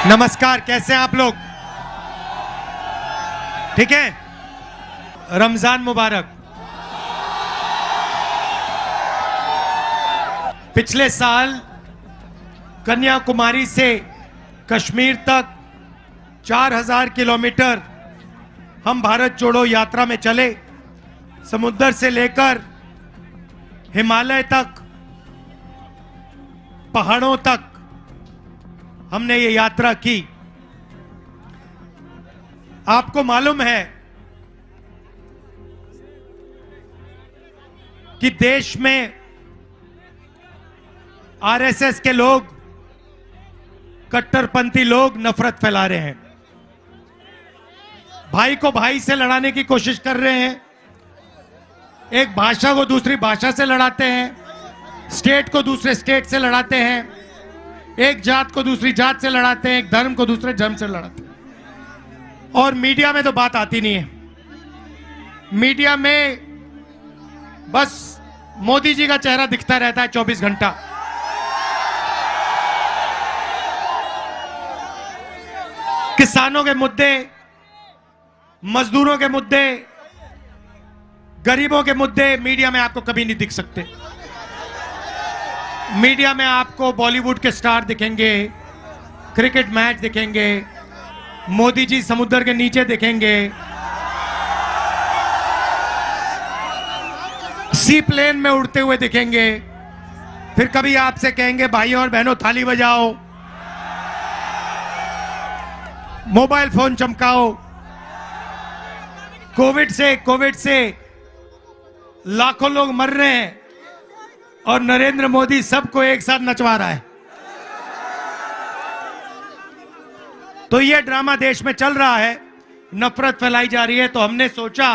नमस्कार, कैसे हैं आप लोग? ठीक है, रमजान मुबारक। पिछले साल कन्याकुमारी से कश्मीर तक 4000 किलोमीटर हम भारत जोड़ो यात्रा में चले। समुद्र से लेकर हिमालय तक, पहाड़ों तक हमने ये यात्रा की। आपको मालूम है कि देश में आरएसएस के लोग, कट्टरपंथी लोग नफरत फैला रहे हैं, भाई को भाई से लड़ाने की कोशिश कर रहे हैं, एक भाषा को दूसरी भाषा से लड़ाते हैं, स्टेट को दूसरे स्टेट से लड़ाते हैं, एक जात को दूसरी जात से लड़ाते हैं, एक धर्म को दूसरे धर्म से लड़ाते हैं। और मीडिया में तो बात आती नहीं है। मीडिया में बस मोदी जी का चेहरा दिखता रहता है 24 घंटा। किसानों के मुद्दे, मजदूरों के मुद्दे, गरीबों के मुद्दे मीडिया में आपको कभी नहीं दिख सकते। मीडिया में आपको बॉलीवुड के स्टार दिखेंगे, क्रिकेट मैच दिखेंगे, मोदी जी समुद्र के नीचे दिखेंगे, सी प्लेन में उड़ते हुए दिखेंगे, फिर कभी आपसे कहेंगे भाइयों और बहनों थाली बजाओ, मोबाइल फोन चमकाओ। कोविड से लाखों लोग मर रहे हैं और नरेंद्र मोदी सबको एक साथ नचवा रहा है। तो ये ड्रामा देश में चल रहा है, नफरत फैलाई जा रही है। तो हमने सोचा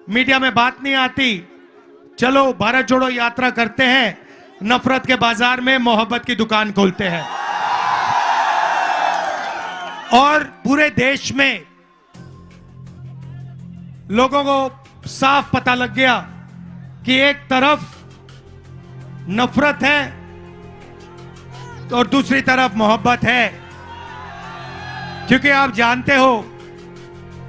मीडिया में बात नहीं आती, चलो भारत जोड़ो यात्रा करते हैं, नफरत के बाजार में मोहब्बत की दुकान खोलते हैं। और पूरे देश में लोगों को साफ पता लग गया कि एक तरफ नफरत है और दूसरी तरफ मोहब्बत है। क्योंकि आप जानते हो,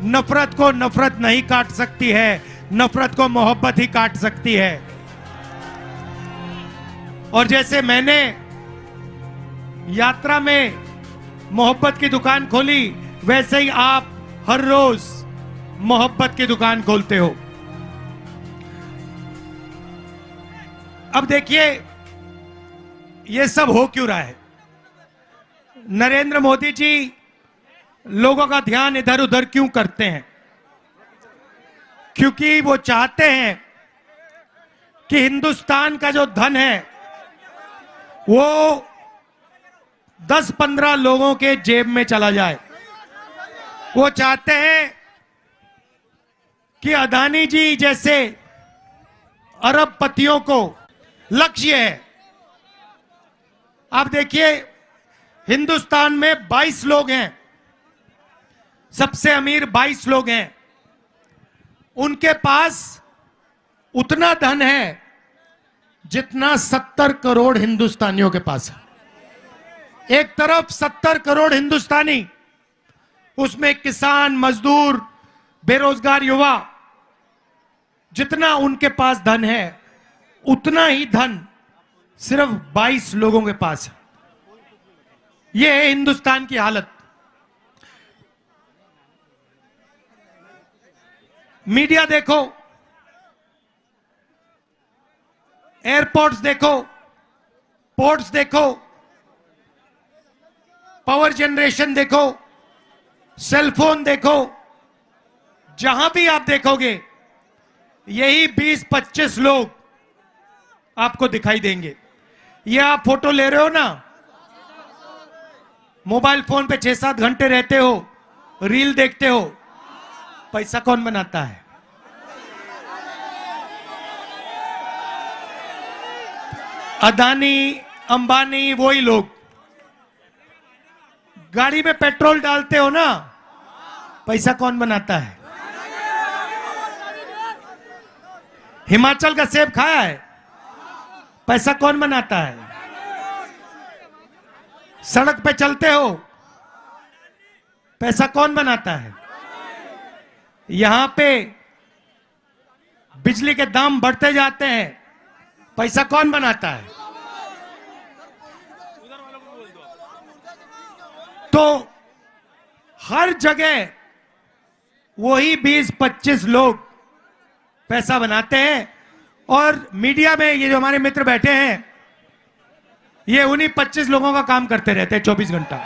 नफरत को नफरत नहीं काट सकती है, नफरत को मोहब्बत ही काट सकती है। और जैसे मैंने यात्रा में मोहब्बत की दुकान खोली, वैसे ही आप हर रोज मोहब्बत की दुकान खोलते हो। अब देखिए ये सब हो क्यों रहा है। नरेंद्र मोदी जी लोगों का ध्यान इधर उधर क्यों करते हैं? क्योंकि वो चाहते हैं कि हिंदुस्तान का जो धन है वो 10-15 लोगों के जेब में चला जाए। वो चाहते हैं कि अदानी जी जैसे अरबपतियों को लक्ष्य है। आप देखिए, हिंदुस्तान में 22 लोग हैं, सबसे अमीर 22 लोग हैं। उनके पास उतना धन है जितना 70 करोड़ हिंदुस्तानियों के पास है। एक तरफ 70 करोड़ हिंदुस्तानी, उसमें किसान, मजदूर, बेरोजगार युवा, जितना उनके पास धन है उतना ही धन सिर्फ 22 लोगों के पास है। यह है हिंदुस्तान की हालत। मीडिया देखो, एयरपोर्ट्स देखो, पोर्ट्स देखो, पावर जनरेशन देखो, सेलफोन देखो, जहां भी आप देखोगे यही 20-25 लोग आपको दिखाई देंगे। ये आप फोटो ले रहे हो ना, मोबाइल फोन पे 6-7 घंटे रहते हो, रील देखते हो, पैसा कौन बनाता है? अदानी, अंबानी, वही लोग। गाड़ी में पेट्रोल डालते हो ना, पैसा कौन बनाता है? हिमाचल का सेब खाया है, पैसा कौन बनाता है? सड़क पे चलते हो, पैसा कौन बनाता है? यहां पे बिजली के दाम बढ़ते जाते हैं, पैसा कौन बनाता है? तो हर जगह वही 20-25 लोग पैसा बनाते हैं। और मीडिया में ये जो हमारे मित्र बैठे हैं, ये उन्हीं 25 लोगों का काम करते रहते हैं 24 घंटा।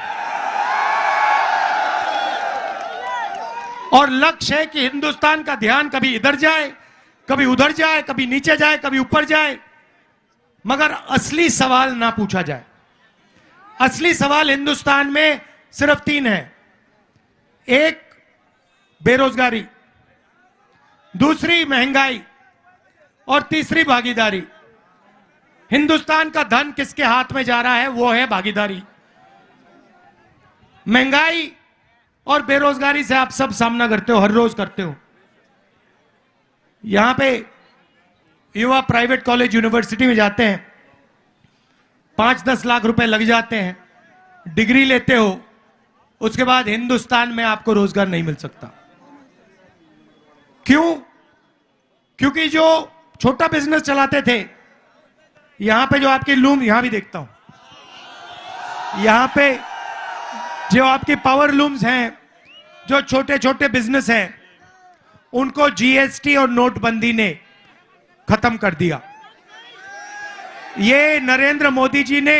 और लक्ष्य है कि हिंदुस्तान का ध्यान कभी इधर जाए, कभी उधर जाए, कभी नीचे जाए, कभी ऊपर जाए, मगर असली सवाल ना पूछा जाए। असली सवाल हिंदुस्तान में सिर्फ 3 है। एक, बेरोजगारी, दूसरी महंगाई, और तीसरी भागीदारी। हिंदुस्तान का धन किसके हाथ में जा रहा है? वो है भागीदारी। महंगाई और बेरोजगारी से आप सब सामना करते हो, हर रोज करते हो। यहां पे युवा प्राइवेट कॉलेज यूनिवर्सिटी में जाते हैं, 5-10 लाख रुपए लग जाते हैं, डिग्री लेते हो, उसके बाद हिंदुस्तान में आपको रोजगार नहीं मिल सकता। क्यों? क्योंकि जो छोटा बिजनेस चलाते थे, यहां पे जो आपकी लूम, यहां भी देखता हूं, यहां पे जो आपकी पावर लूम्स हैं, जो छोटे छोटे बिजनेस हैं, उनको जीएसटी और नोटबंदी ने खत्म कर दिया। ये नरेंद्र मोदी जी ने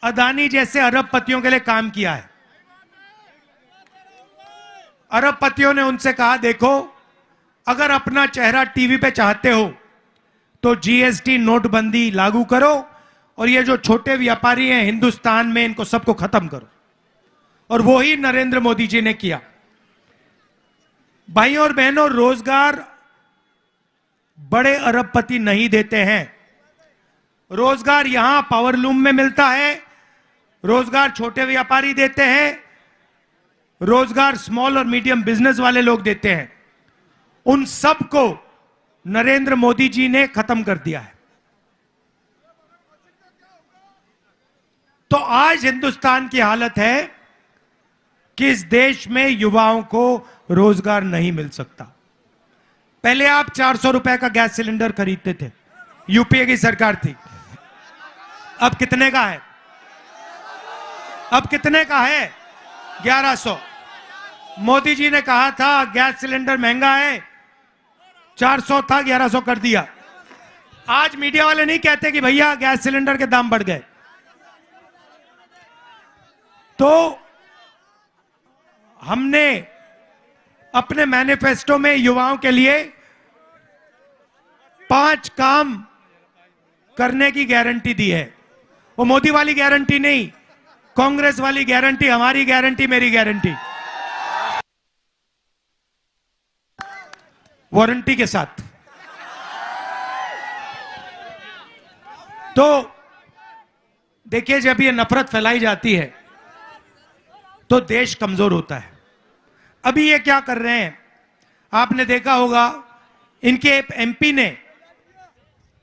अदानी जैसे अरबपतियों के लिए काम किया है। अरबपतियों ने उनसे कहा, देखो अगर अपना चेहरा टीवी पे चाहते हो तो जीएसटी नोटबंदी लागू करो, और ये जो छोटे व्यापारी हैं हिंदुस्तान में, इनको सबको खत्म करो। और वो ही नरेंद्र मोदी जी ने किया। भाइयों और बहनों, रोजगार बड़े अरबपति नहीं देते हैं। रोजगार यहां पावरलूम में मिलता है, रोजगार छोटे व्यापारी देते हैं, रोजगार स्मॉल और मीडियम बिजनेस वाले लोग देते हैं। उन सब को नरेंद्र मोदी जी ने खत्म कर दिया है। तो आज हिंदुस्तान की हालत है कि इस देश में युवाओं को रोजगार नहीं मिल सकता। पहले आप 400 रुपए का गैस सिलेंडर खरीदते थे, यूपीए की सरकार थी। अब कितने का है? अब कितने का है? 1100। मोदी जी ने कहा था गैस सिलेंडर महंगा है, 400 था, 1100 कर दिया। आज मीडिया वाले नहीं कहते कि भैया गैस सिलेंडर के दाम बढ़ गए। तो हमने अपने मैनिफेस्टो में युवाओं के लिए 5 काम करने की गारंटी दी है। वो मोदी वाली गारंटी नहीं, कांग्रेस वाली गारंटी, हमारी गारंटी, मेरी गारंटी, वारंटी के साथ। तो देखिए, जब ये नफरत फैलाई जाती है तो देश कमजोर होता है। अभी ये क्या कर रहे हैं, आपने देखा होगा, इनके एमपी ने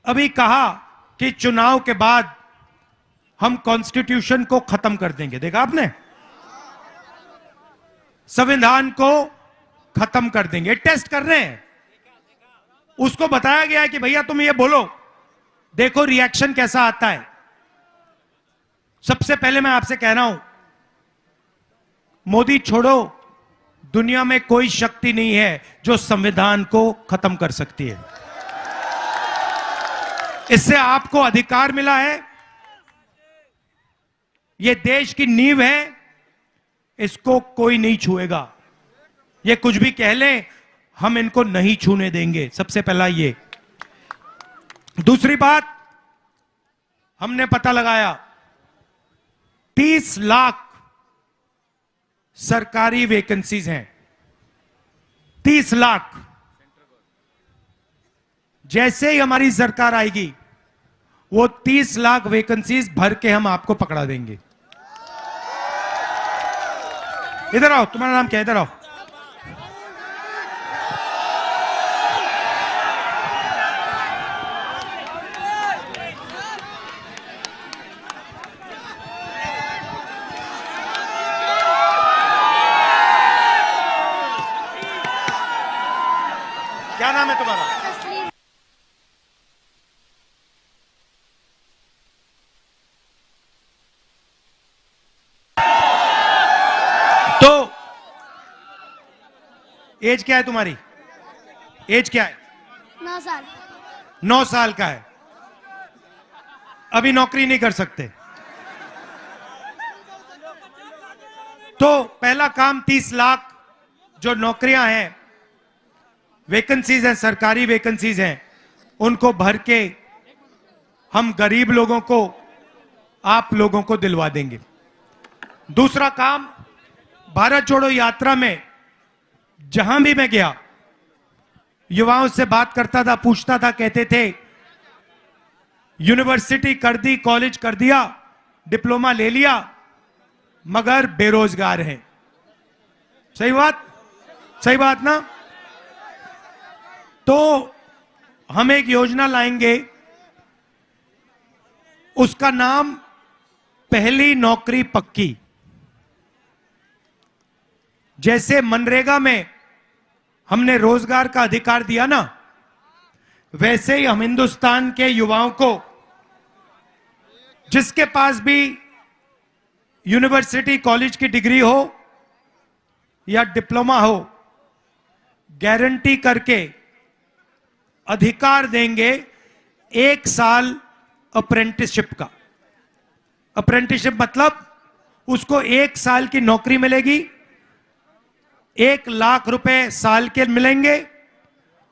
अभी कहा कि चुनाव के बाद हम कॉन्स्टिट्यूशन को खत्म कर देंगे। देखा आपने? संविधान को खत्म कर देंगे। टेस्ट कर रहे हैं। उसको बताया गया है कि भैया तुम ये बोलो, देखो रिएक्शन कैसा आता है। सबसे पहले मैं आपसे कह रहा हूं, मोदी छोड़ो, दुनिया में कोई शक्ति नहीं है जो संविधान को खत्म कर सकती है। इससे आपको अधिकार मिला है, यह देश की नींव है, इसको कोई नहीं छुएगा। ये कुछ भी कह लें, हम इनको नहीं छूने देंगे। सबसे पहला ये। दूसरी बात, हमने पता लगाया 30 लाख सरकारी वैकेंसीज हैं। 30 लाख। जैसे ही हमारी सरकार आएगी, वो 30 लाख वैकेंसीज भर के हम आपको पकड़ा देंगे। इधर आओ, तुम्हारा नाम क्या है? इधर आओ। क्या नाम है तुम्हारा? तस्लीम। तो एज क्या है तुम्हारी? एज क्या है? 9 साल। 9 साल का है, अभी नौकरी नहीं कर सकते। तो पहला काम 30 लाख जो नौकरियां हैं, वैकेंसीज हैं, सरकारी वैकेंसीज हैं, उनको भर के हम गरीब लोगों को, आप लोगों को दिलवा देंगे। दूसरा काम, भारत जोड़ो यात्रा में जहां भी मैं गया, युवाओं से बात करता था, पूछता था, कहते थे यूनिवर्सिटी कर दी, कॉलेज कर दिया, डिप्लोमा ले लिया, मगर बेरोजगार हैं। सही बात, सही बात ना? तो हम एक योजना लाएंगे, उसका नाम पहली नौकरी पक्की। जैसे मनरेगा में हमने रोजगार का अधिकार दिया ना, वैसे ही हम हिंदुस्तान के युवाओं को, जिसके पास भी यूनिवर्सिटी कॉलेज की डिग्री हो या डिप्लोमा हो, गारंटी करके अधिकार देंगे 1 साल अप्रेंटिसशिप का। अप्रेंटिसशिप मतलब उसको 1 साल की नौकरी मिलेगी, 1 लाख रुपए साल के मिलेंगे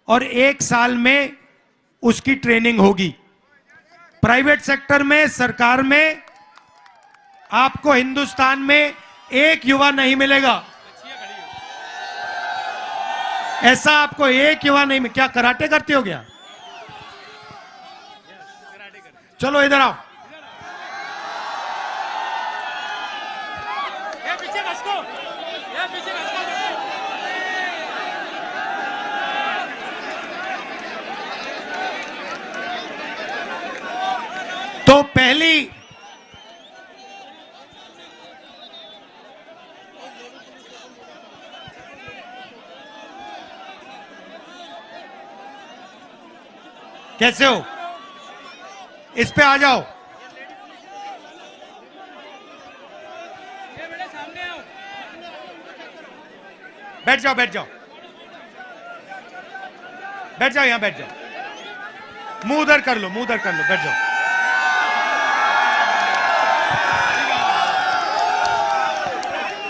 और 1 साल में उसकी ट्रेनिंग होगी। प्राइवेट सेक्टर में, सरकार में आपको हिंदुस्तान में एक युवा नहीं मिलेगा, ऐसा आपको एक युवा नहीं। क्या कराटे करते हो क्या? चलो इधर आओ। तो पहली कैसे हो? इस पे आ जाओ। बैठ जाओ, बैठ जाओ, बैठ जाओ, यहां बैठ जाओ। मुंह उधर कर लो, मुंह उधर कर लो, बैठ जाओ।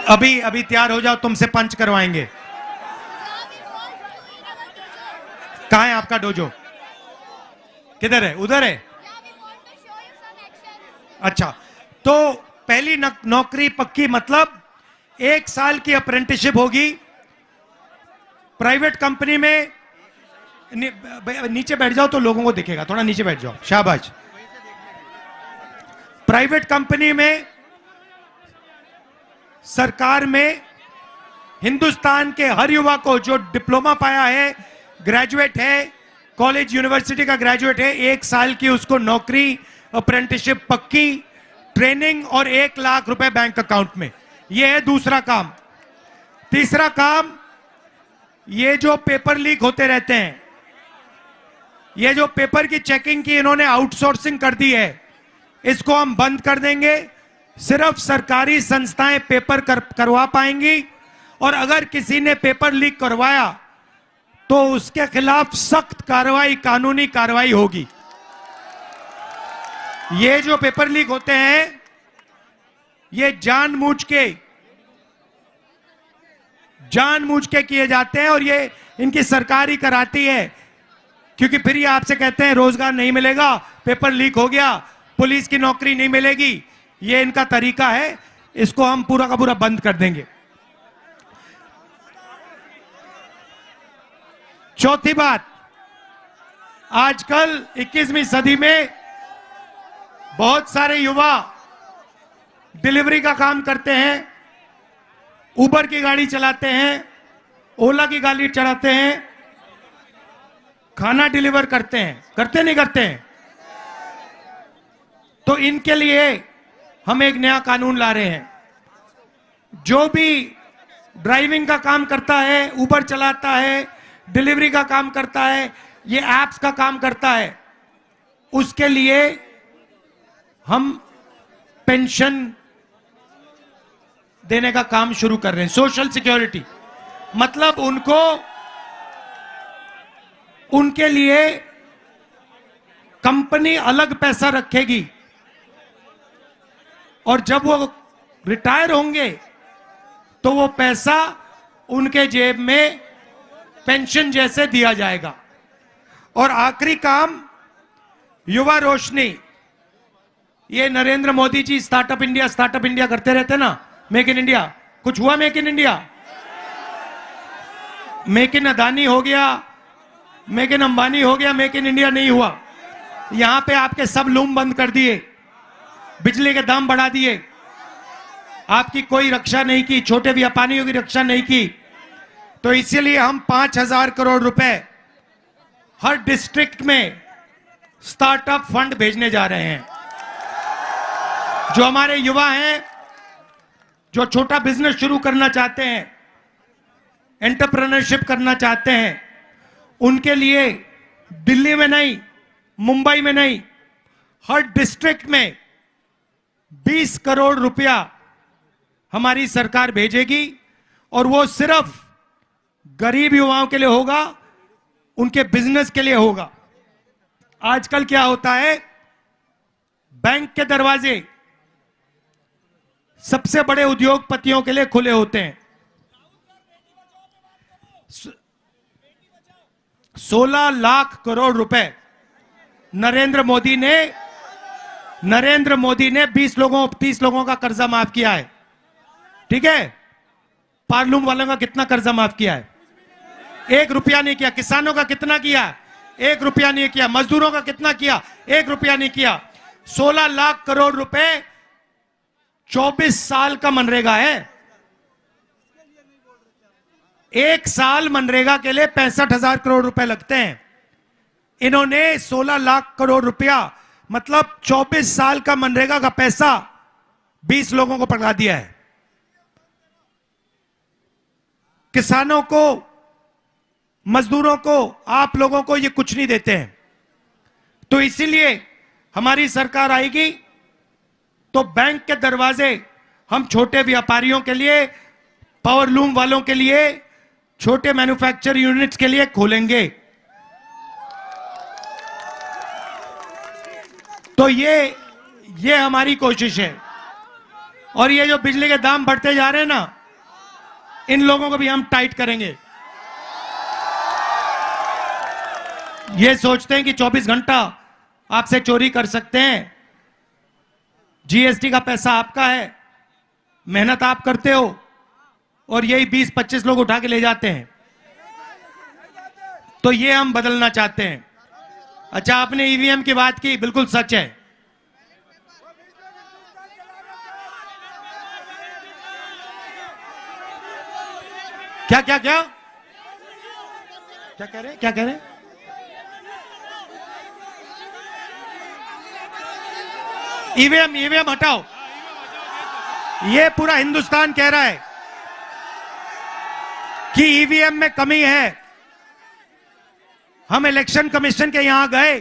अभी अभी तैयार हो जाओ, तुमसे पंच करवाएंगे। कहां है आपका डोजो? किधर है? उधर है। अच्छा, तो पहली नौकरी पक्की मतलब 1 साल की अप्रेंटिसशिप होगी प्राइवेट कंपनी में। नीचे बैठ जाओ तो लोगों को दिखेगा, थोड़ा नीचे बैठ जाओ, शाबाश। प्राइवेट कंपनी में, सरकार में, हिंदुस्तान के हर युवा को जो डिप्लोमा पाया है, ग्रेजुएट है, कॉलेज यूनिवर्सिटी का ग्रेजुएट है, 1 साल की उसको नौकरी, अप्रेंटिसशिप पक्की, ट्रेनिंग और 1 लाख रुपए बैंक अकाउंट में। यह है दूसरा काम। तीसरा काम, ये जो पेपर लीक होते रहते हैं, ये जो पेपर की चेकिंग की इन्होंने आउटसोर्सिंग कर दी है, इसको हम बंद कर देंगे। सिर्फ सरकारी संस्थाएं पेपर करवा पाएंगी, और अगर किसी ने पेपर लीक करवाया तो उसके खिलाफ सख्त कार्रवाई, कानूनी कार्रवाई होगी। ये जो पेपर लीक होते हैं, ये जानबूझ के किए जाते हैं, और ये इनकी सरकार ही कराती है, क्योंकि फिर ये आपसे कहते हैं रोजगार नहीं मिलेगा, पेपर लीक हो गया, पुलिस की नौकरी नहीं मिलेगी। ये इनका तरीका है, इसको हम पूरा का पूरा बंद कर देंगे। चौथी बात, आजकल 21वीं सदी में बहुत सारे युवा डिलीवरी का काम करते हैं, उबर की गाड़ी चलाते हैं, ओला की गाड़ी चलाते हैं, खाना डिलीवर करते हैं, करते नहीं करते हैं? तो इनके लिए हम एक नया कानून ला रहे हैं। जो भी ड्राइविंग का काम करता है, उबर चलाता है, डिलीवरी का काम करता है, ये एप्स का काम करता है, उसके लिए हम पेंशन देने का काम शुरू कर रहे हैं। सोशल सिक्योरिटी मतलब उनके लिए कंपनी अलग पैसा रखेगी और जब वो रिटायर होंगे तो वो पैसा उनके जेब में पेंशन जैसे दिया जाएगा। और आखिरी काम युवा रोशनी, ये नरेंद्र मोदी जी स्टार्टअप इंडिया करते रहते ना, मेक इन इंडिया। कुछ हुआ make in India? Make in Adani हो गया, मेक इन अंबानी हो गया, मेक इन इंडिया नहीं हुआ। यहां पे आपके सब लूम बंद कर दिए, बिजली के दाम बढ़ा दिए, आपकी कोई रक्षा नहीं की, छोटे व्यापारियों की रक्षा नहीं की। तो इसीलिए हम 5,000 करोड़ रुपए हर डिस्ट्रिक्ट में स्टार्टअप फंड भेजने जा रहे हैं। जो हमारे युवा हैं, जो छोटा बिजनेस शुरू करना चाहते हैं, एंटरप्रेन्योरशिप करना चाहते हैं, उनके लिए दिल्ली में नहीं, मुंबई में नहीं, हर डिस्ट्रिक्ट में 20 करोड़ रुपया हमारी सरकार भेजेगी और वो सिर्फ गरीब युवाओं के लिए होगा, उनके बिजनेस के लिए होगा। आजकल क्या होता है, बैंक के दरवाजे सबसे बड़े उद्योगपतियों के लिए खुले होते हैं। 16 लाख करोड़ रुपए नरेंद्र मोदी ने 30 लोगों का कर्जा माफ किया है। ठीक है, पार्लूम वालों का कितना कर्जा माफ किया है? 1 रुपया नहीं किया। किसानों का कितना किया? 1 रुपया नहीं किया। मजदूरों का कितना किया? 1 रुपया नहीं किया। 16 लाख करोड़ रुपए 24 साल का मनरेगा है। 1 साल मनरेगा के लिए 65,000 करोड़ रुपए लगते हैं। इन्होंने 16 लाख करोड़ रुपया मतलब 24 साल का मनरेगा का पैसा 20 लोगों को पकड़ा दिया है। किसानों को, मजदूरों को, आप लोगों को ये कुछ नहीं देते हैं। तो इसीलिए हमारी सरकार आएगी तो बैंक के दरवाजे हम छोटे व्यापारियों के लिए, पावरलूम वालों के लिए, छोटे मैन्युफैक्चर यूनिट्स के लिए खोलेंगे। तो ये हमारी कोशिश है। और ये जो बिजली के दाम बढ़ते जा रहे हैं ना, इन लोगों को भी हम टाइट करेंगे। ये सोचते हैं कि 24 घंटा आपसे चोरी कर सकते हैं। जीएसटी का पैसा आपका है, मेहनत आप करते हो और यही 20-25 लोग उठा के ले जाते हैं। तो ये हम बदलना चाहते हैं। अच्छा, आपने ईवीएम की बात की, बिल्कुल सच है। क्या क्या क्या क्या कह रहे? ईवीएम हटाओ। ये पूरा हिंदुस्तान कह रहा है कि ईवीएम में कमी है। हम इलेक्शन कमीशन के यहां गए,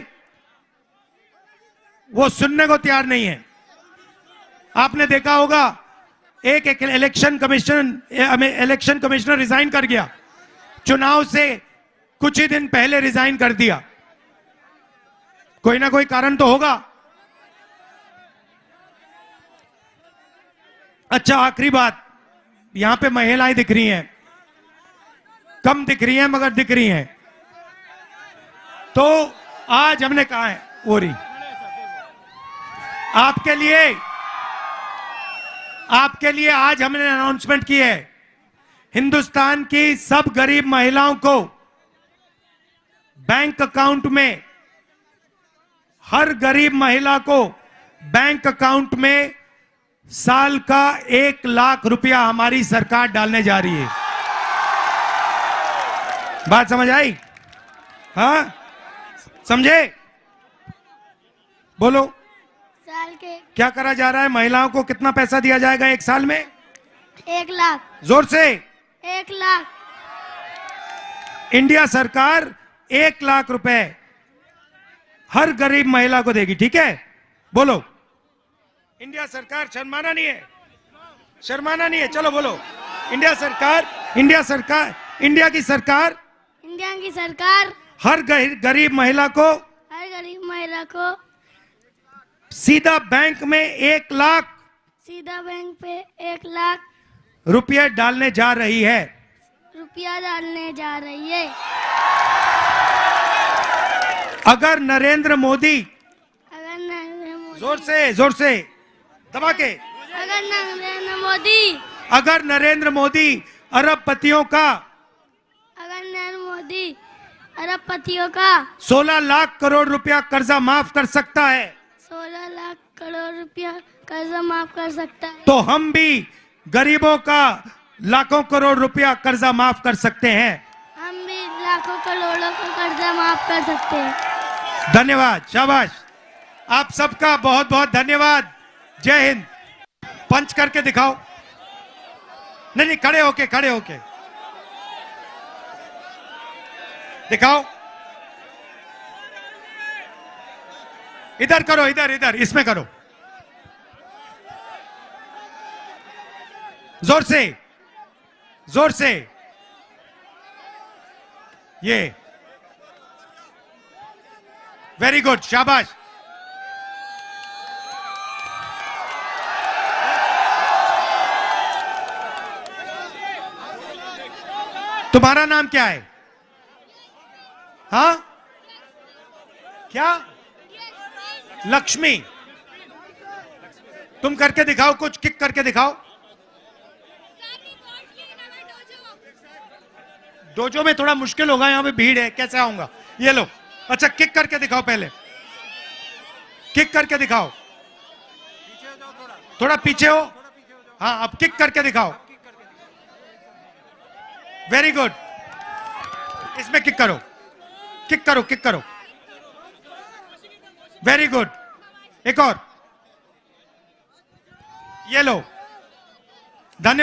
वो सुनने को तैयार नहीं है। आपने देखा होगा, एक इलेक्शन कमिश्नर रिजाइन कर गया, चुनाव से कुछ ही दिन पहले रिजाइन कर दिया। कोई ना कोई कारण तो होगा। अच्छा, आखिरी बात, यहां पे महिलाएं दिख रही हैं, कम दिख रही हैं मगर दिख रही हैं। तो आज हमने कहा है, ओरी आपके लिए आज हमने अनाउंसमेंट की है, हिंदुस्तान की सब गरीब महिलाओं को बैंक अकाउंट में, हर गरीब महिला को बैंक अकाउंट में साल का 1 लाख रुपया हमारी सरकार डालने जा रही है। बात समझ आई? हाँ, समझे? बोलो। साल के क्या करा जा रहा है? महिलाओं को कितना पैसा दिया जाएगा 1 साल में? 1 लाख। जोर से। 1 लाख। इंडिया सरकार 1 लाख रुपए हर गरीब महिला को देगी, ठीक है? बोलो, इंडिया सरकार, शर्माना नहीं है, शर्माना नहीं है, चलो बोलो, इंडिया सरकार, इंडिया सरकार, इंडिया की सरकार हर गरीब महिला को सीधा बैंक में 1 लाख रुपये डालने जा रही है। अगर नरेंद्र मोदी, जोर से दबा के, अगर नरेंद्र मोदी अरबपतियों का 16 लाख करोड़ रुपया कर्जा माफ कर सकता है, 16 लाख करोड़ रुपया कर्जा माफ कर सकता है, तो हम भी गरीबों का लाखों करोड़ रुपया कर्जा माफ कर सकते हैं। हम भी लाखों करोड़ों का कर्जा माफ कर सकते हैं। धन्यवाद, शाबाश, आप सबका बहुत बहुत धन्यवाद। जय हिंद। पंच करके दिखाओ। नहीं, खड़े होके दिखाओ। इधर करो, इधर इसमें करो, जोर से ये, वेरी गुड, शाबाश। तुम्हारा नाम क्या है? हाँ, क्या? लक्ष्मी। तुम करके दिखाओ, कुछ किक करके दिखाओ। डोजो में थोड़ा मुश्किल होगा, यहां पे भीड़ है, कैसे आऊंगा? ये लो, अच्छा किक करके दिखाओ, पहले किक करके दिखाओ, थोड़ा पीछे हो। हाँ, अब किक करके दिखाओ, वेरी गुड। इसमें किक करो, वेरी गुड। एक और, ये लो।